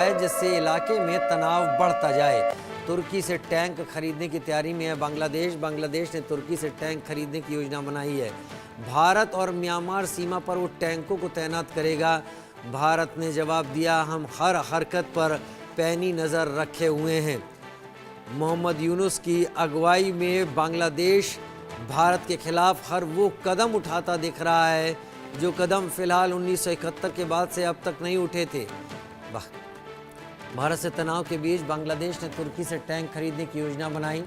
है जिससे इलाके में तनाव बढ़ता जाए। तुर्की से टैंक खरीदने की तैयारी में है बांग्लादेश। बांग्लादेश ने तुर्की से टैंक खरीदने की योजना बनाई है। भारत और म्यांमार सीमा पर वो टैंकों को तैनात करेगा। भारत ने जवाब दिया, हम हर हरकत पर पैनी नज़र रखे हुए हैं। मोहम्मद यूनुस की अगुवाई में बांग्लादेश भारत के खिलाफ हर वो कदम उठाता दिख रहा है जो कदम फिलहाल 1971 के बाद से अब तक नहीं उठे थे। भारत से तनाव के बीच बांग्लादेश ने तुर्की से टैंक खरीदने की योजना बनाई।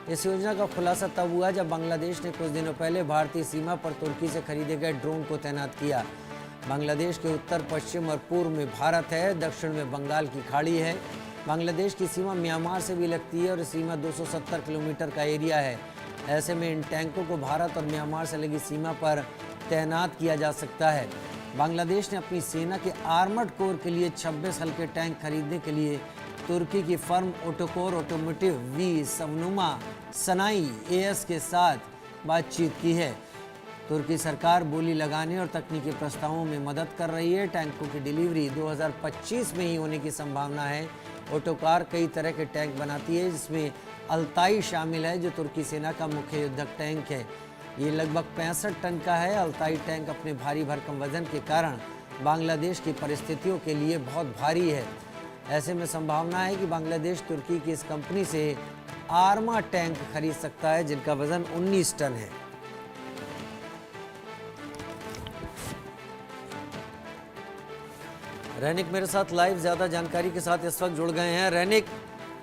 इस योजना का खुलासा तब हुआ जब बांग्लादेश ने कुछ दिनों पहले भारतीय सीमा पर तुर्की से खरीदे गए ड्रोन को तैनात किया। बांग्लादेश के उत्तर पश्चिम और पूर्व में भारत है, दक्षिण में बंगाल की खाड़ी है। बांग्लादेश की सीमा म्यांमार से भी लगती है और सीमा 270 किलोमीटर का एरिया है। ऐसे में इन टैंकों को भारत और म्यांमार से लगी सीमा पर तैनात किया जा सकता है। बांग्लादेश ने अपनी सेना के आर्मर्ड कोर के लिए 26 हल्के टैंक खरीदने के लिए तुर्की की firm Otokar Automotive ve Savunma Sanayi AS के साथ बातचीत की है। तुर्की सरकार बोली लगाने और तकनीकी प्रस्तावों में मदद कर रही है। टैंकों की डिलीवरी 2025 में ही होने की संभावना है। ओटोकार कई तरह के टैंक बनाती है जिसमें अल्ताई शामिल है जो तुर्की सेना का मुख्य युद्धक टैंक है। ये लगभग 65 टन का है। अल्ताई टैंक अपने भारी भरकम वजन के कारण बांग्लादेश की परिस्थितियों के लिए बहुत भारी है। ऐसे में संभावना है कि बांग्लादेश तुर्की की इस कंपनी से आर्मा टैंक खरीद सकता है जिनका वजन 19 टन है। रैनिक मेरे साथ लाइव ज़्यादा जानकारी के साथ इस वक्त जुड़ गए हैं। रैनिक,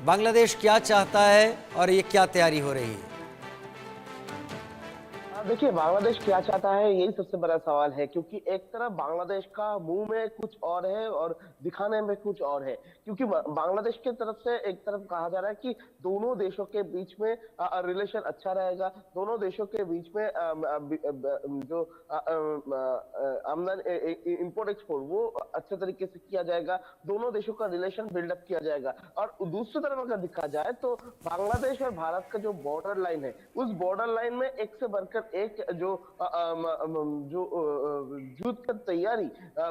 बांग्लादेश क्या चाहता है और ये क्या तैयारी हो रही है? देखिए, बांग्लादेश क्या चाहता है यही सबसे बड़ा सवाल है, क्योंकि एक तरफ बांग्लादेश का मुंह में कुछ और है और दिखाने में कुछ और है। क्योंकि बांग्लादेश की तरफ से एक तरफ कहा जा रहा है कि दोनों देशों के बीच में रिलेशन अच्छा रहेगा, दोनों देशों के बीच में जो आमदनी इंपोर्ट एक्सपोर्ट वो अच्छे तरीके से किया जाएगा, दोनों देशों का रिलेशन बिल्डअप किया जाएगा। और दूसरी तरफ अगर देखा जाए तो बांग्लादेश और भारत का जो बॉर्डर लाइन है, उस बॉर्डर लाइन में एक से बढ़कर एक जो युद्ध की तैयारी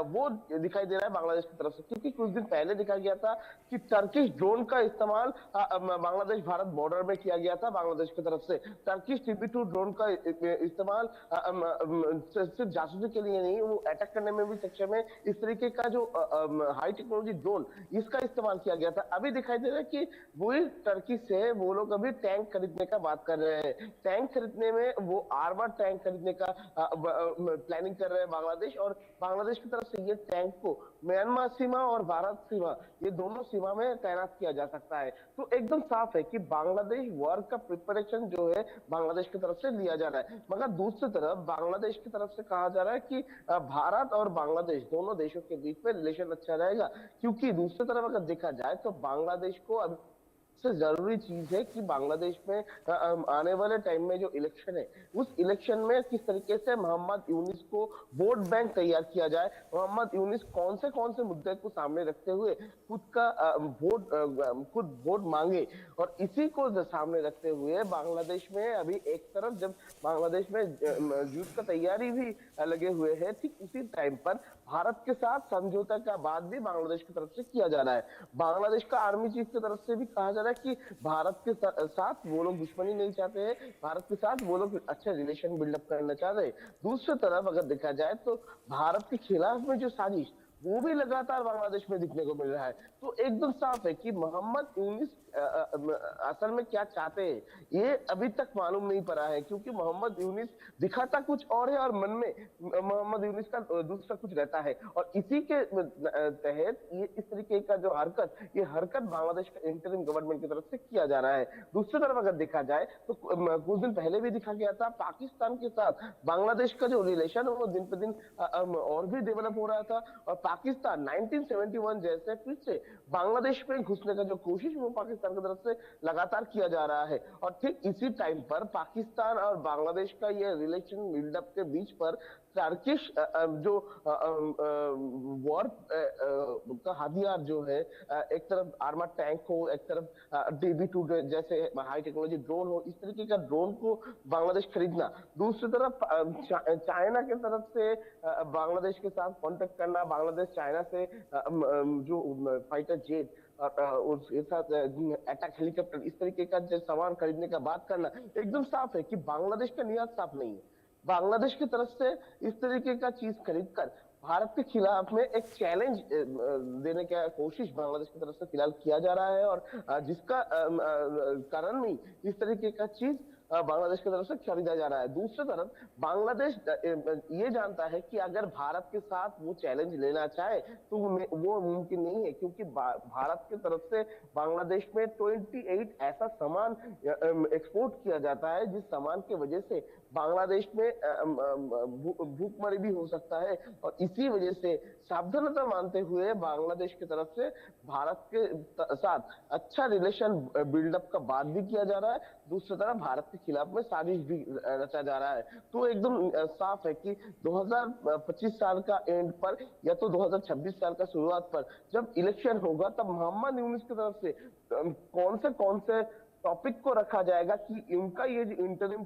वो दिखाई दे रहा है बांग्लादेश की तरफ से। क्योंकि कुछ दिन पहले देखा गया था कि टर्किश ड्रोन का इस्तेमाल बांग्लादेश भारत बॉर्डर में किया गया था बांग्लादेश की तरफ से। टर्किश TB2 ड्रोन का इस्तेमाल सिर्फ जासूसी के लिए नहीं, वो अटैक करने में भी सक्षम है। इस तरीके का जो हाई टेक्नोलॉजी ड्रोन, इसका इस्तेमाल किया गया था। अभी दिखाई दे रहा है कि वही टर्की से वो लोग अभी टैंक खरीदने का बात कर रहे हैं। टैंक खरीदने में वो आर्मर टैंक खरीदने का प्लानिंग कर रहे हैं बांग्लादेश। और बांग्लादेश की तरफ से ये टैंक को म्यांमार सीमा और भारत सीमा, ये दोनों सीमा में तैनात किया जा सकता है। तो एकदम साफ है कि बांग्लादेश वॉर का प्रिपरेशन जो है बांग्लादेश की तरफ से लिया जा रहा है। मगर दूसरी तरफ बांग्लादेश की तरफ से कहा जा रहा है कि भारत और बांग्लादेश दोनों देशों के बीच में रिलेशन अच्छा रहेगा। क्योंकि दूसरी तरफ अगर देखा जाए तो बांग्लादेश को अब सबसे जरूरी चीज है कि बांग्लादेश में आने वाले टाइम में जो इलेक्शन है, उस इलेक्शन में किस तरीके से मोहम्मद यूनिस को वोट बैंक तैयार किया जाए। मोहम्मद यूनिस कौन से मुद्दे को सामने रखते हुए खुद वोट मांगे, और इसी को सामने रखते हुए बांग्लादेश में अभी एक तरफ जब बांग्लादेश में युद्ध का तैयारी भी लगे हुए हैं, ठीक उसी टाइम पर भारत के साथ समझौता का बात भी बांग्लादेश की तरफ से किया जा रहा है। बांग्लादेश का आर्मी चीफ की तरफ से भी कहा जा रहा है कि भारत के साथ वो लोग दुश्मनी नहीं चाहते हैं, भारत के साथ वो लोग अच्छे रिलेशन बिल्डअप करना चाहते हैं। दूसरी तरफ अगर देखा जाए तो भारत के खिलाफ में जो साजिश वो भी लगातार बांग्लादेश में दिखने को मिल रहा है। तो एकदम साफ है कि मोहम्मद यूनिस असल में क्या चाहते हैं ये अभी तक मालूम नहीं पड़ा है। क्योंकि मोहम्मद यूनिस दिखाता कुछ और है और मन में मोहम्मद यूनिस का दूसरा कुछ रहता है। और इसी के तहत ये इस तरीके का जो ये हरकत बांग्लादेश का इंटरिम गवर्नमेंट की तरफ से किया जा रहा है। दूसरी तरफ अगर देखा जाए तो कुछ दिन पहले भी दिखा गया था पाकिस्तान के साथ बांग्लादेश का जो रिलेशन है वो दिन पे दिन और भी डेवलप हो रहा था। और पाकिस्तान 1971 जैसे फिर से बांग्लादेश में घुसने का जो कोशिश वो पाकिस्तान की तरफ से लगातार किया जा रहा है। और ठीक इसी टाइम पर पाकिस्तान और बांग्लादेश का ये रिलेशन बिल्डअप के बीच पर टर्किश जो वॉर का हथियार जो है, एक तरफ आर्मर टैंक हो, एक तरफ DB2 जैसे हाई टेक्नोलॉजी ड्रोन हो, इस तरीके का ड्रोन को बांग्लादेश खरीदना, दूसरी तरफ चाइना की तरफ से बांग्लादेश के साथ कांटेक्ट करना, बांग्लादेश चाइना से जो फाइटर जेट उसके साथ अटैक हेलीकॉप्टर, इस तरीके का जो सामान खरीदने का बात करना, एकदम साफ है कि बांग्लादेश का नियत साफ नहीं है। बांग्लादेश की तरफ से इस तरीके का चीज खरीदकर भारत के खिलाफ में एक चैलेंज देने का कोशिश बांग्लादेश की तरफ से फिलहाल किया जा रहा है, और जिसका कारण नहीं इस तरीके का चीज बांग्लादेश की तरफ से खरीदा जा रहा है। दूसरी तरफ बांग्लादेश ये जानता है कि अगर भारत के साथ वो चैलेंज लेना चाहे तो वो मुमकिन नहीं है, क्योंकि भारत की तरफ से बांग्लादेश में 28 ऐसा सामान एक्सपोर्ट किया जाता है जिस सामान की वजह से बांग्लादेश में भूखमरी भी हो सकता है, और इसी वजह से सावधानता मानते हुए बांग्लादेश की तरफ से भारत के साथ अच्छा रिलेशन बिल्डअप का बात भी किया जा रहा है। दूसरी तरफ भारत के खिलाफ में साजिश भी रचा जा रहा है। तो एकदम साफ है कि 2025 साल का एंड पर या तो 2026 साल का शुरुआत पर जब इलेक्शन होगा, तब मोहम्मद यूनुस की तरफ से कौन से टॉपिक को रखा जाएगा कि उनका ये इंटरिम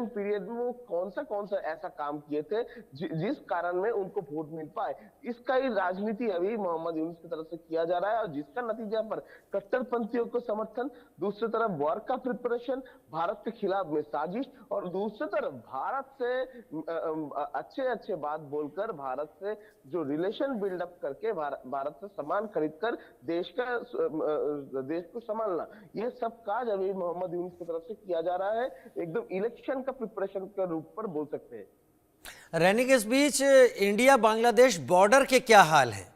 पीरियड में वो कौन सा ऐसा काम किए थे जिस कारण में उनको वोट मिल पाए, इसका ही राजनीति अभी मोहम्मद यूनुस की तरफ से किया जा रहा है, और जिसका नतीजा पर कट्टरपंथियों को समर्थन, दूसरी तरफ वॉर का प्रिपरेशन, भारत के खिलाफ में साजिश, और दूसरी तरफ भारत से अच्छे बात बोलकर भारत से जो रिलेशन बिल्डअप करके भारत से सामान खरीदकर देश को संभालना, ये सब काज अभी मोहम्मद यूनुस की तरफ से किया जा रहा है। एकदम इलेक्शन का प्रिपरेशन के रूप पर बोल सकते हैं। रैनिक, इस बीच इंडिया बांग्लादेश बॉर्डर के क्या हाल है?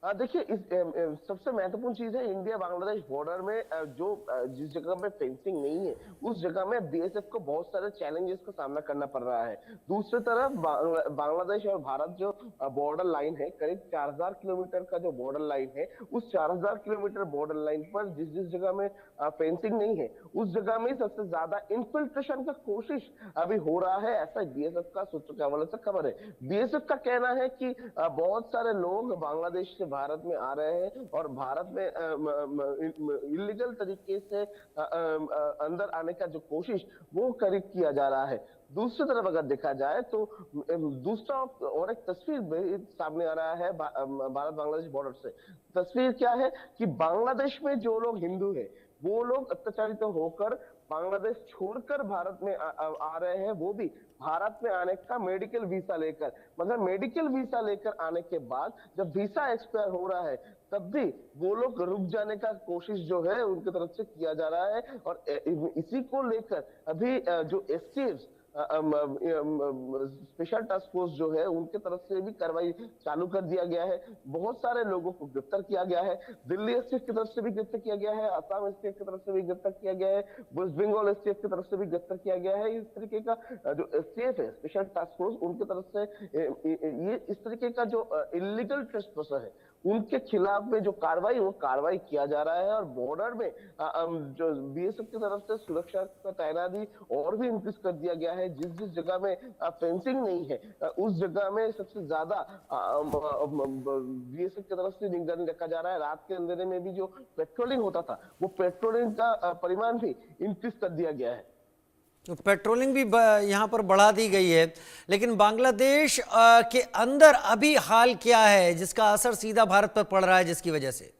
देखिए, इस सबसे महत्वपूर्ण चीज है इंडिया बांग्लादेश बॉर्डर में जिस जगह में फेंसिंग नहीं है उस जगह में BSF को बहुत सारे चैलेंजेस का सामना करना पड़ रहा है। दूसरी तरफ बांग्लादेश और भारत जो बॉर्डर लाइन है, करीब 4000 किलोमीटर का जो बॉर्डर लाइन है, उस 4000 किलोमीटर बॉर्डर लाइन पर जिस जगह में फेंसिंग नहीं है उस जगह में सबसे ज्यादा इन्फिल्ट्रेशन का कोशिश अभी हो रहा है, ऐसा BSF का सूत्रों के हवाले से खबर है। BSF का कहना है कि बहुत सारे लोग बांग्लादेश से भारत में आ रहे हैं और भारत में इलीगल तरीके से अंदर आने का जो कोशिश वो करीब किया जा रहा है। दूसरी तरफ अगर देखा जाए तो दूसरा और एक तस्वीर सामने आ रहा है भारत बांग्लादेश बॉर्डर से। तस्वीर क्या है कि बांग्लादेश में जो लोग हिंदू हैं वो लोग अत्याचारित होकर बांग्लादेश छोड़कर भारत में आ रहे हैं, वो भी भारत में आने का मेडिकल वीसा लेकर, मगर मेडिकल वीसा लेकर आने के बाद जब वीसा एक्सपायर हो रहा है तब भी वो लोग रुक जाने का कोशिश जो है उनकी तरफ से किया जा रहा है। और इसी को लेकर अभी जो STF स्पेशल टास्क फोर्स जो है उनके तरफ से भी कार्रवाई चालू कर दिया गया है। बहुत सारे लोगों को गिरफ्तार किया गया है। दिल्ली STF की तरफ से भी गिरफ्तार किया गया है, असम STF की तरफ से भी गिरफ्तार किया गया है, वेस्ट बंगाल STF की तरफ से भी गिरफ्तार किया गया है। इस तरीके का जो STF है, स्पेशल टास्क फोर्स, उनकी तरफ से ये इस तरीके का जो इलीगल ट्रेसपासर है उनके खिलाफ में जो कार्रवाई किया जा रहा है। और बॉर्डर में जो BSF की तरफ से सुरक्षा का तैनाती और भी इंक्रीज कर दिया गया है। जिस जगह में फेंसिंग नहीं है उस जगह में सबसे ज्यादा BSF की तरफ से निगरानी रखा जा रहा है। रात के अंधेरे में भी जो पेट्रोलिंग होता था वो पेट्रोलिंग का परिमाण भी इंक्रीज कर दिया गया है। तो पेट्रोलिंग भी यहाँ पर बढ़ा दी गई है, लेकिन बांग्लादेश के अंदर अभी हाल क्या है जिसका असर सीधा भारत पर पड़ रहा है, जिसकी वजह से?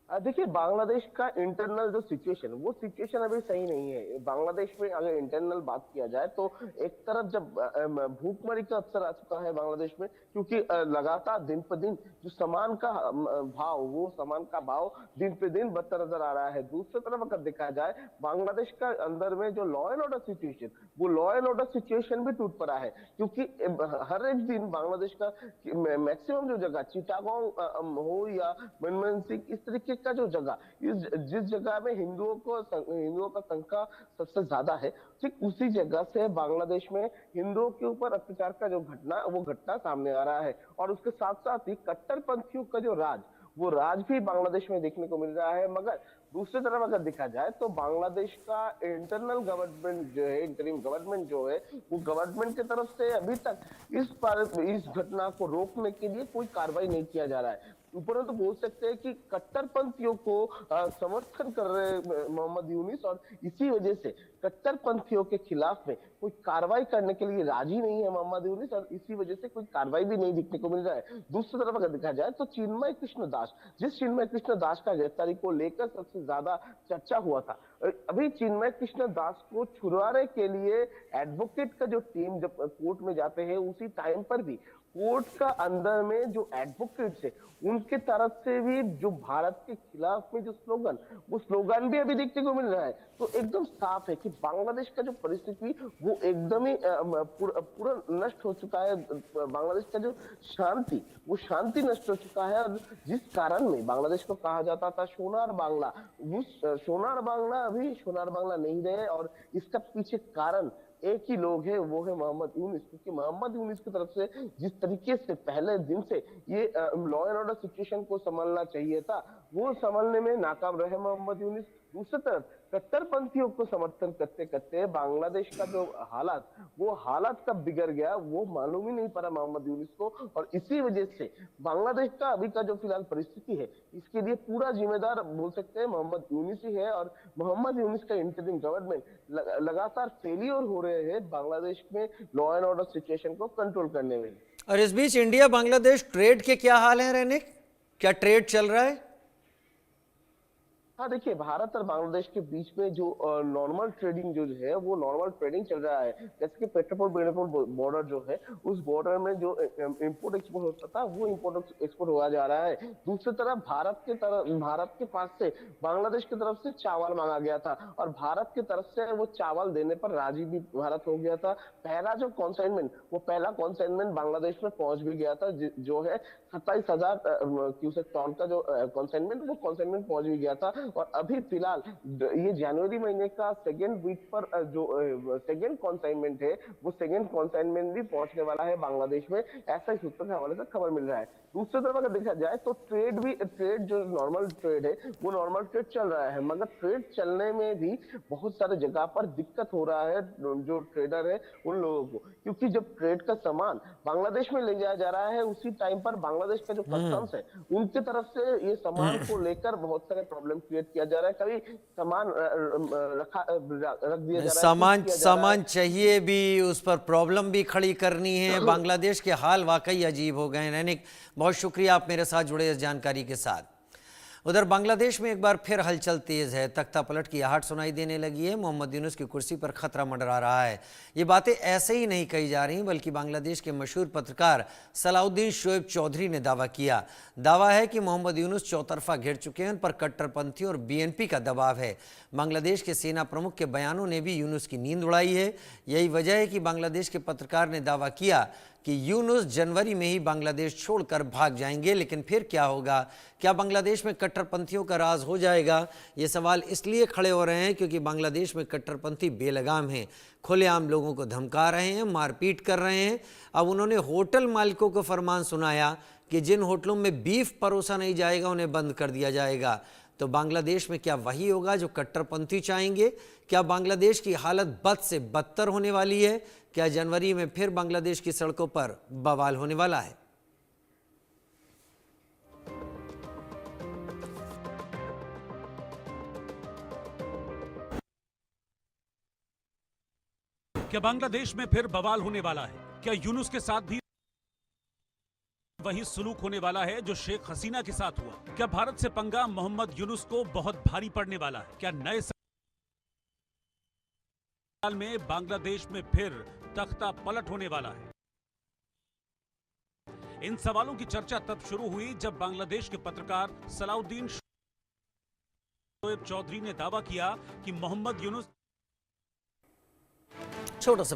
देखिए, बांग्लादेश का इंटरनल जो सिचुएशन वो सिचुएशन अभी सही नहीं है। बांग्लादेश में अगर इंटरनल बात किया जाए तो एक तरफ जब भूखमरी का असर आ चुका है बांग्लादेश में, क्योंकि लगातार दिन पर दिन जो सामान का भाव दिन पे दिन बढ़ता नजर आ रहा है। दूसरी तरफ अगर देखा जाए बांग्लादेश का अंदर में जो लॉ एंड ऑर्डर सिचुएशन, वो लॉ एंड ऑर्डर सिचुएशन भी टूट पड़ा है, क्योंकि हर एक दिन बांग्लादेश का मैक्सिमम जो जगह चिटागोंग हो या मनमोहन सिंह, इस तरीके का जो जगह, जिस जगह में हिंदुओं का संख्या सबसे ज्यादा है, ठीक उसी जगह से बांग्लादेश में हिंदुओं के ऊपर अत्याचार का जो घटना सामने आ रहा है। और उसके साथ साथ ही कट्टरपंथियों का जो राज वो राज भी बांग्लादेश में देखने को मिल रहा है। मगर दूसरी तरफ अगर देखा जाए तो बांग्लादेश का इंटरनल गवर्नमेंट जो है, इंटरिम गवर्नमेंट जो है, वो गवर्नमेंट की तरफ से अभी तक इस घटना को रोकने के लिए कोई कार्रवाई नहीं किया जा रहा है। ऊपर तो बोल सकते हैं कि कट्टरपंथियों को समर्थन कर रहे मोहम्मद यूनिस, और इसी वजह से कट्टरपंथियों के खिलाफ में कोई कार्रवाई करने के लिए राजी नहीं है मोहम्मद यूनिस, और इसी वजह से कोई कार्रवाई भी नहीं दिखने को मिल रहा है। दूसरी तरफ अगर देखा जाए तो चिन्मय कृष्ण दास, जिस चिन्मय कृष्ण दास का गिरफ्तारी को लेकर सबसे ज्यादा चर्चा हुआ था, अभी चिन्मय कृष्ण दास को छुड़वाने के लिए एडवोकेट का जो टीम जब कोर्ट में जाते हैं, उसी टाइम पर भी कोर्ट का अंदर में जो एडवोकेट्स है उनके तरफ से भी जो भारत के खिलाफ में जो स्लोगन, वो स्लोगन भी अभी देखने को मिल रहा है। तो एकदम साफ है कि बांग्लादेश का जो परिस्थिति वो एकदम ही पूरा नष्ट हो चुका है। बांग्लादेश का जो शांति, वो शांति नष्ट हो चुका है। और जिस कारण में बांग्लादेश को कहा जाता था सोनार बांग्ला, वो सोनार बांग्ला अभी सोनार बांग्ला नहीं रहे। और इसका पीछे कारण एक ही लोग है, वो है मोहम्मद यूनिस। क्योंकि मोहम्मद यूनिस की तरफ से जिस तरीके से पहले दिन से ये लॉ एंड ऑर्डर सिचुएशन को संभालना चाहिए था, वो संभालने में नाकाम रहे मोहम्मद यूनिस। दूसरी तरफ कट्टरपंथियों को समर्थन करते करते बांग्लादेश का जो हालात, वो हालात कब बिगड़ गया वो मालूम ही नहीं पड़ा मोहम्मद यूनिस को। और इसी वजह से बांग्लादेश का अभी का जो फिलहाल परिस्थिति है, इसके लिए पूरा जिम्मेदार बोल सकते हैं मोहम्मद यूनिस ही है। और मोहम्मद यूनिस का इंटरिम गवर्नमेंट लगातार फेलियर हो रहे हैं बांग्लादेश में लॉ एंड ऑर्डर सिचुएशन को कंट्रोल करने में। और इस बीच इंडिया बांग्लादेश ट्रेड के क्या हाल है रैनिक, क्या ट्रेड चल रहा है? हाँ देखिए, भारत और बांग्लादेश के बीच में जो नॉर्मल ट्रेडिंग जो है, वो नॉर्मल ट्रेडिंग चल रहा है। जैसे कि पेट्रापोल बेनापोल बॉर्डर जो है, उस बॉर्डर में जो इंपोर्ट एक्सपोर्ट होता था, वो इंपोर्ट एक्सपोर्ट हुआ जा रहा है। दूसरी तरफ भारत के पास से बांग्लादेश की तरफ से चावल मांगा गया था, और भारत की तरफ से वो चावल देने पर राजी भी भारत हो गया था। पहला जो कॉन्साइनमेंट, वो पहला कॉन्साइनमेंट बांग्लादेश में पहुंच भी गया था, जो है 27,000 क्यूसेक टन का जो कॉन्साइनमेंट, वो कॉन्साइनमेंट पहुंच भी गया था। और अभी फिलहाल ये जनवरी महीने का सेकेंड वीक पर जो सेकेंड कॉन्साइनमेंट है, वो सेकेंड कॉन्साइनमेंट भी पहुंचने वाला है बांग्लादेश में, ऐसा ही सूत्रों के हवाले से खबर मिल रहा है। दूसरी तरफ अगर देखा जाए तो ट्रेड जो नॉर्मल ट्रेड है, वो नॉर्मल ट्रेड चल रहा है। मगर ट्रेड चलने में भी बहुत सारे जगह पर दिक्कत हो रहा है जो ट्रेडर है उन लोगों को, क्योंकि जब ट्रेड का सामान बांग्लादेश में ले जाया जा रहा है, उसी टाइम पर बांग्लादेश का जो कस्टम्स है, उनकी तरफ से ये सामान को लेकर बहुत सारे प्रॉब्लम क्रिएट किया जा रहा है। कभी सामान रख दिया जा रहा है, सामान चाहिए भी, उस पर प्रॉब्लम भी खड़ी करनी है। बांग्लादेश के हाल वाकई अजीब हो गए हैं। रैनिक, बहुत शुक्रिया आप मेरे साथ जुड़े इस जानकारी के साथ। उधर बांग्लादेश में एक बार फिर हलचल तेज है, तख्ता पलट की आहट सुनाई देने लगी है। मोहम्मद यूनुस की कुर्सी पर खतरा मंडरा रहा है। ये बातें ऐसे ही नहीं कही जा रही, बल्कि बांग्लादेश के मशहूर पत्रकार सलाउद्दीन शोएब चौधरी ने दावा किया। दावा है कि मोहम्मद यूनुस चौतरफा घिर चुके हैं, उन पर कट्टरपंथियों और बीएनपी का दबाव है। बांग्लादेश के सेना प्रमुख के बयानों ने भी यूनुस की नींद उड़ाई है। यही वजह है कि बांग्लादेश के पत्रकार ने दावा किया कि यूनुस जनवरी में ही बांग्लादेश छोड़कर भाग जाएंगे। लेकिन फिर क्या होगा? क्या बांग्लादेश में कट्टरपंथियों का राज हो जाएगा? ये सवाल इसलिए खड़े हो रहे हैं क्योंकि बांग्लादेश में कट्टरपंथी बेलगाम हैं, खुलेआम लोगों को धमका रहे हैं, मारपीट कर रहे हैं। अब उन्होंने होटल मालिकों को फरमान सुनाया कि जिन होटलों में बीफ परोसा नहीं जाएगा उन्हें बंद कर दिया जाएगा। तो बांग्लादेश में क्या वही होगा जो कट्टरपंथी चाहेंगे? क्या बांग्लादेश की हालत बद से बदतर होने वाली है? क्या जनवरी में फिर बांग्लादेश की सड़कों पर बवाल होने वाला है? क्या बांग्लादेश में फिर बवाल होने वाला है? क्या यूनुस के साथ भी वही सुलूक होने वाला है जो शेख हसीना के साथ हुआ? क्या भारत से पंगा मोहम्मद यूनुस को बहुत भारी पड़ने वाला है? क्या नए साल में बांग्लादेश में फिर तख्ता पलट होने वाला है? इन सवालों की चर्चा तब शुरू हुई जब बांग्लादेश के पत्रकार सलाउद्दीन शोएब चौधरी ने दावा किया कि मोहम्मद यूनुस छोटा सा